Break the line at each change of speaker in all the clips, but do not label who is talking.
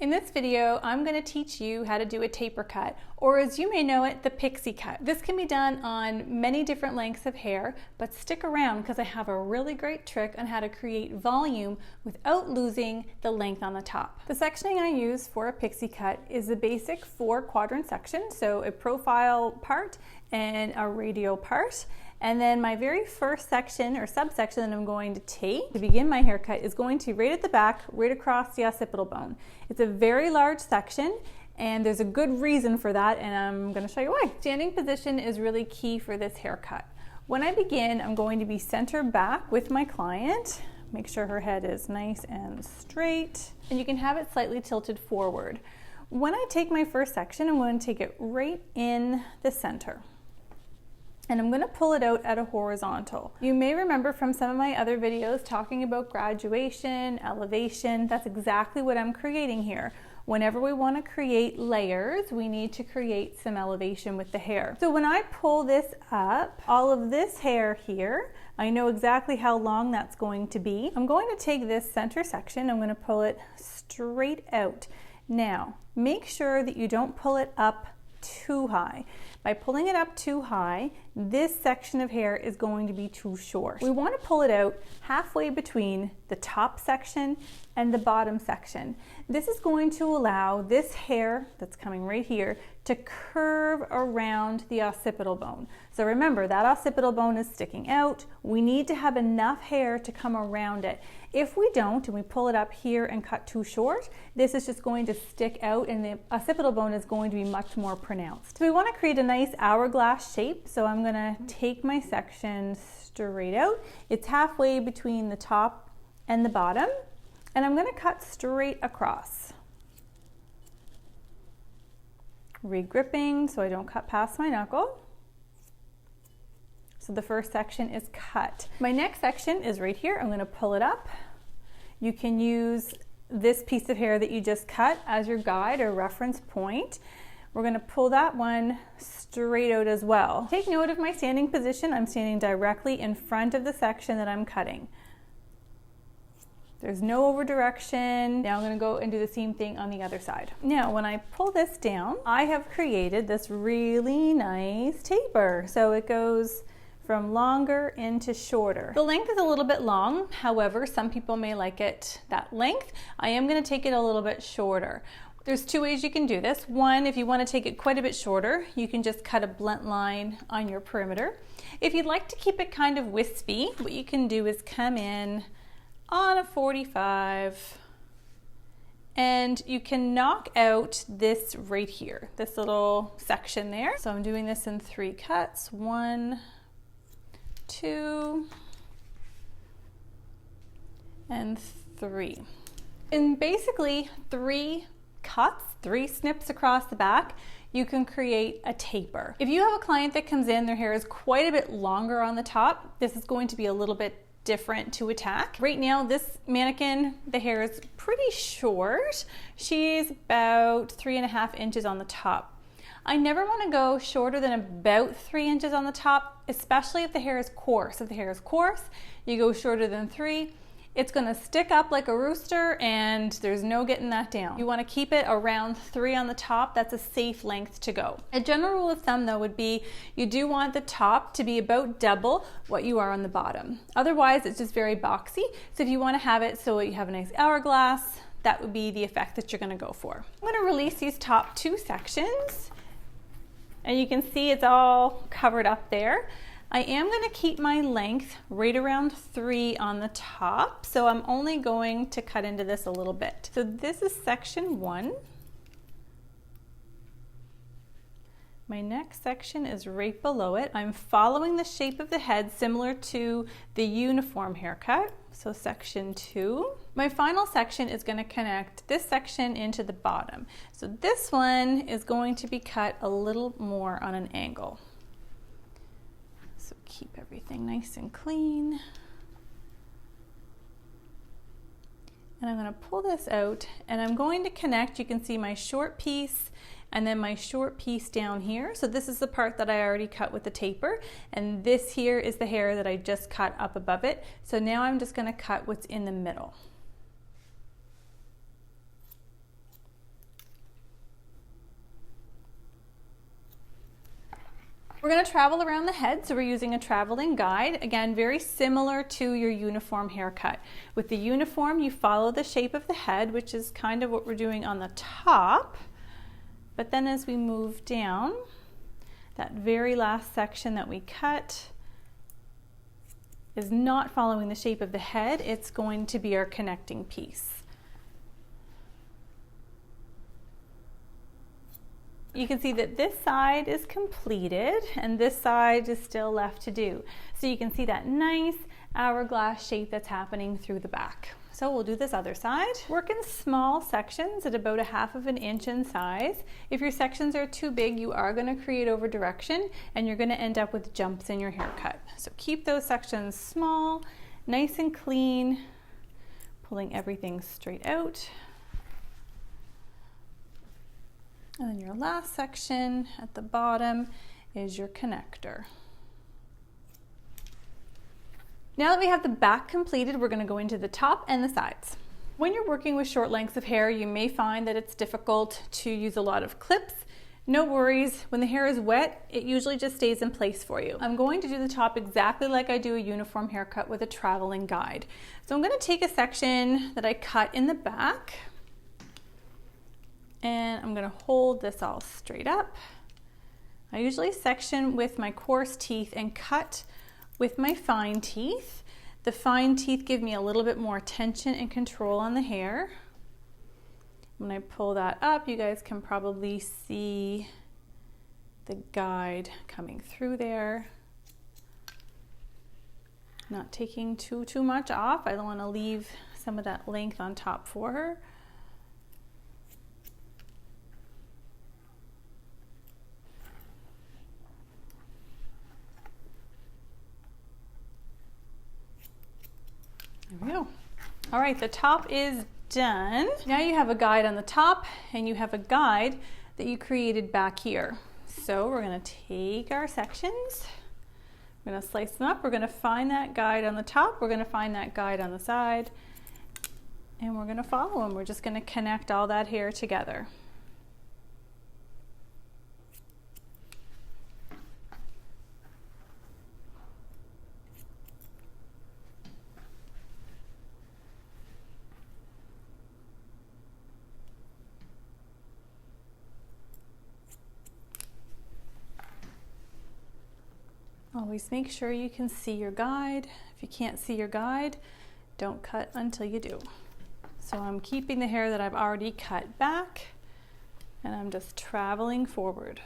In this video, I'm going to teach you how to do a taper cut, or as you may know it, the pixie cut. This can be done on many different lengths of hair, but stick around because I have a really great trick on how to create volume without losing the length on the top. The sectioning I use for a pixie cut is the basic 4-quadrant section, so a profile part and a radial part. And then my very first section or subsection that I'm going to take to begin my haircut is going to be right at the back, right across the occipital bone. It's a very large section and there's a good reason for that, and I'm going to show you why. Standing position is really key for this haircut. When I begin, I'm going to be center back with my client. Make sure her head is nice and straight, and you can have it slightly tilted forward. When I take my first section, I'm going to take it right in the center. And I'm going to pull it out at a horizontal. You may remember from some of my other videos talking about graduation, elevation. That's exactly what I'm creating here. Whenever we want to create layers, we need to create some elevation with the hair. So when I pull this up, all of this hair here, I know exactly how long that's going to be. I'm going to take this center section, I'm going to pull it straight out. Now, make sure that you don't pull it up too high. By pulling it up too high, this section of hair is going to be too short. We want to pull it out halfway between the top section and the bottom section. This is going to allow this hair that's coming right here to curve around the occipital bone. So remember, that occipital bone is sticking out. We need to have enough hair to come around it. If we don't, and we pull it up here and cut too short, this is just going to stick out and the occipital bone is going to be much more pronounced. So we want to create a nice hourglass shape, so I'm going to take my section straight out. It's halfway between the top and the bottom, and I'm going to cut straight across. Regripping so I don't cut past my knuckle. So the first section is cut. My next section is right here. I'm going to pull it up. You can use this piece of hair that you just cut as your guide or reference point. We're going to pull that one straight out as well. Take note of my standing position. I'm standing directly in front of the section that I'm cutting. There's no over direction. Now I'm going to go and do the same thing on the other side. Now when I pull this down, I have created this really nice taper. So it goes from longer into shorter. The length is a little bit long, however, some people may like it that length. I am going to take it a little bit shorter. There's two ways you can do this. One, if you want to take it quite a bit shorter, you can just cut a blunt line on your perimeter. If you'd like to keep it kind of wispy, what you can do is come in on a 45 and you can knock out this right here, this little section there. So I'm doing this in 3 cuts. 1, 2, and 3. And basically 3 cuts, 3 snips across the back, you can create a taper. If you have a client that comes in, their hair is quite a bit longer on the top, this is going to be a little bit different to attack. Right now, this mannequin, the hair is pretty short. She's about 3.5 inches on the top. I never want to go shorter than about 3 inches on the top, especially if the hair is coarse. If the hair is coarse, you go shorter than 3. It's going to stick up like a rooster and there's no getting that down. You want to keep it around 3 on the top. That's a safe length to go. A general rule of thumb though would be you do want the top to be about double what you are on the bottom. Otherwise it's just very boxy. So if you want to have it so you have a nice hourglass, that would be the effect that you're going to go for. I'm going to release these top 2 sections and you can see it's all covered up there. I am going to keep my length right around 3 on the top, so I'm only going to cut into this a little bit. So this is section 1. My next section is right below it. I'm following the shape of the head similar to the uniform haircut, so section 2. My final section is going to connect this section into the bottom. So this one is going to be cut a little more on an angle. So keep everything nice and clean. And I'm going to pull this out and I'm going to connect, you can see my short piece and then my short piece down here. So this is the part that I already cut with the taper, and this here is the hair that I just cut up above it. So now I'm just going to cut what's in the middle. We're going to travel around the head, so we're using a traveling guide. Again, very similar to your uniform haircut. With the uniform, you follow the shape of the head, which is kind of what we're doing on the top. But then as we move down, that very last section that we cut is not following the shape of the head. It's going to be our connecting piece. You can see that this side is completed and this side is still left to do. So you can see that nice hourglass shape that's happening through the back. So we'll do this other side. Work in small sections at about 1/2 inch in size. If your sections are too big, you are going to create over direction and you're going to end up with jumps in your haircut. So keep those sections small, nice and clean, pulling everything straight out. And then your last section at the bottom is your connector. Now that we have the back completed, we're going to go into the top and the sides. When you're working with short lengths of hair, you may find that it's difficult to use a lot of clips. No worries, when the hair is wet, it usually just stays in place for you. I'm going to do the top exactly like I do a uniform haircut with a traveling guide. So I'm going to take a section that I cut in the back, and I'm going to hold this all straight up. I usually section with my coarse teeth and cut with my fine teeth. The fine teeth give me a little bit more tension and control on the hair. When I pull that up, you guys can probably see the guide coming through there. Not taking too much off. I don't want to leave some of that length on top for her. There we go. All right, the top is done. Now you have a guide on the top and you have a guide that you created back here. So we're going to take our sections, we're going to slice them up, we're going to find that guide on the top, we're going to find that guide on the side, and we're going to follow them. We're just going to connect all that hair together. Always make sure you can see your guide. If you can't see your guide, don't cut until you do. So I'm keeping the hair that I've already cut back, and I'm just traveling forward.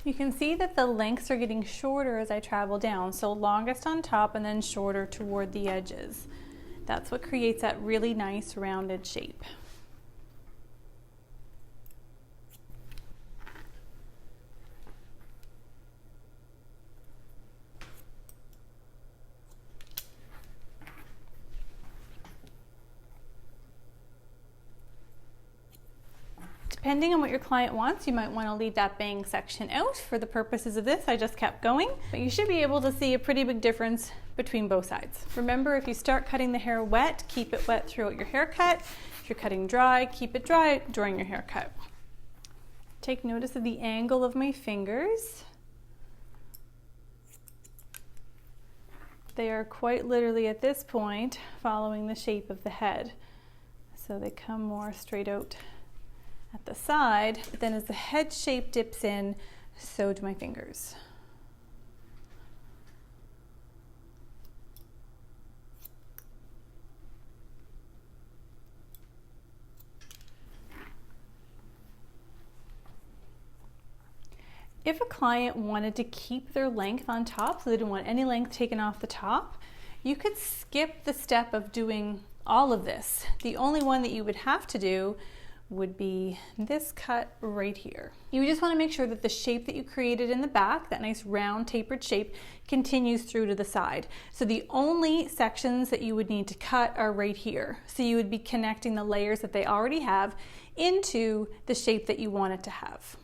You can see that the lengths are getting shorter as I travel down, so longest on top and then shorter toward the edges. That's what creates that really nice rounded shape. Depending on what your client wants, you might want to leave that bang section out. For the purposes of this, I just kept going, but you should be able to see a pretty big difference between both sides. Remember, if you start cutting the hair wet, keep it wet throughout your haircut. If you're cutting dry, keep it dry during your haircut. Take notice of the angle of my fingers. They are quite literally at this point following the shape of the head. So they come more straight out at the side, but then as the head shape dips in, so do my fingers. If a client wanted to keep their length on top, so they didn't want any length taken off the top, you could skip the step of doing all of this. The only one that you would have to do would be this cut right here. You just want to make sure that the shape that you created in the back, that nice round tapered shape, continues through to the side. So the only sections that you would need to cut are right here. So you would be connecting the layers that they already have into the shape that you want it to have.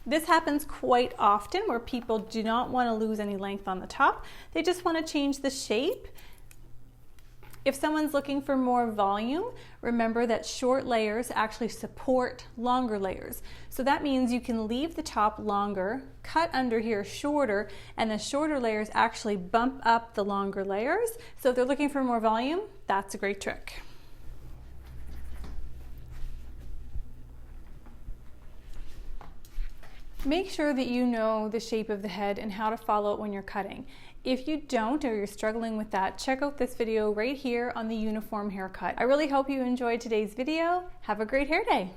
This happens quite often where people do not want to lose any length on the top. They just want to change the shape. If someone's looking for more volume, remember that short layers actually support longer layers. So that means you can leave the top longer, cut under here shorter, and the shorter layers actually bump up the longer layers. So if they're looking for more volume, that's a great trick. Make sure that you know the shape of the head and how to follow it when you're cutting. If you don't, or you're struggling with that, check out this video right here on the uniform haircut. I really hope you enjoyed today's video. Have a great hair day.